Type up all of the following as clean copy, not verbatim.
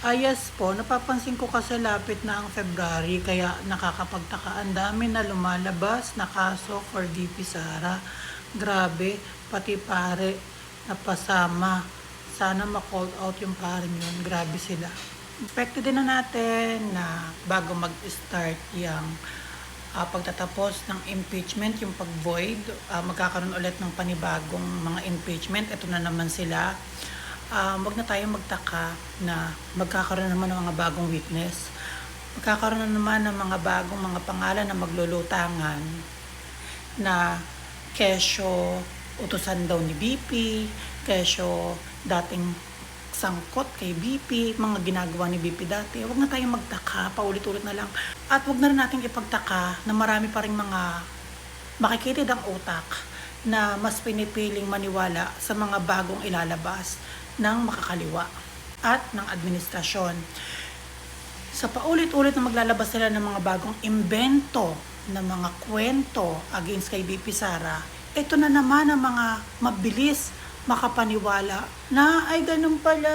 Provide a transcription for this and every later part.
Yes po, napapansin ko kasi lapit na ang February kaya nakakapagtaka. Ang dami na lumalabas na kaso for VP Sara. Grabe, pati pare napasama. Sana ma-call out yung paring yun. Grabe sila. Expected din na natin na bago mag-start yung pagtatapos ng impeachment, yung pag-void, magkakaroon ulit ng panibagong mga impeachment. Ito na naman sila. Wag na tayong magtaka na magkakaroon naman ng mga bagong witness. Magkakaroon na naman ng mga bagong mga pangalan na maglulutangan na kesyo utusan daw ni BP, kesyo dating sangkot kay BP, mga ginagawa ni BP dati. Wag na tayong magtaka, paulit-ulit na lang. At wag na rin natin ipagtaka na marami pa rin mga makikitid ang utak na mas pinipiling maniwala sa mga bagong ilalabas ng makakaliwa at ng administrasyon. Sa paulit-ulit na maglalabas sila ng mga bagong imbento, ng mga kwento against kay BP Sara, ito na naman ang mga mabilis makapaniwala na ay ganun pala,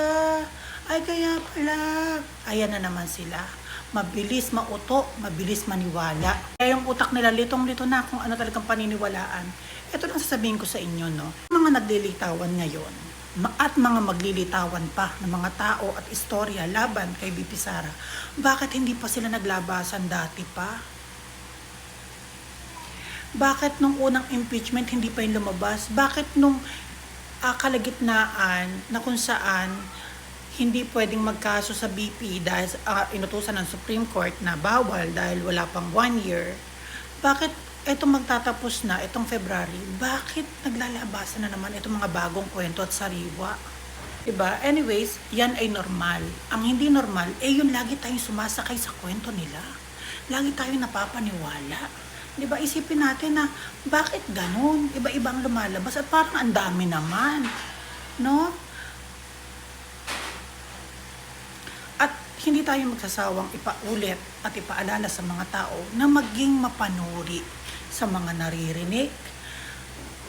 ay kaya pala. Ayan na naman sila. Mabilis mauto, mabilis maniwala. Kaya yung utak nila litong-lito na kung ano talagang paniniwalaan. Ito lang sasabihin ko sa inyo, no? Mga naglilitawan ngayon at mga maglilitawan pa ng mga tao at istorya laban kay BP Sara, bakit hindi pa sila naglabasan dati pa? Bakit nung unang impeachment hindi pa yung lumabas? Bakit nung kalagitnaan na kung saan hindi pwedeng magkaso sa BP dahil inutusan ng Supreme Court na bawal dahil wala pang 1 year, bakit etong magtatapos na, itong February, bakit naglalabasan na naman itong mga bagong kwento at sariwa? Diba? Anyways, yan ay normal. Ang hindi normal, yun lagi tayong sumasakay sa kwento nila. Lagi tayong napapaniwala. Diba? Isipin natin na, bakit ganun? Iba-ibang lumalabas at parang ang dami naman. No? At hindi tayo magsasawang ipaulit at ipaalala sa mga tao na maging mapanuri sa mga naririnig,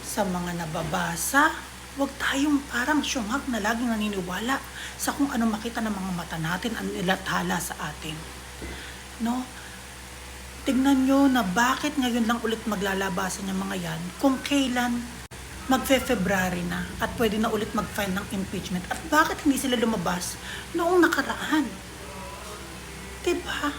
sa mga nababasa. Huwag tayong parang syungak na laging naniniwala sa kung ano makita ng mga mata natin ang nilathala sa atin. No? Tignan nyo na bakit ngayon lang ulit maglalabasan yung mga yan kung kailan magfe-February na at pwede na ulit mag-file ng impeachment. At bakit hindi sila lumabas noong nakaraan? Diba?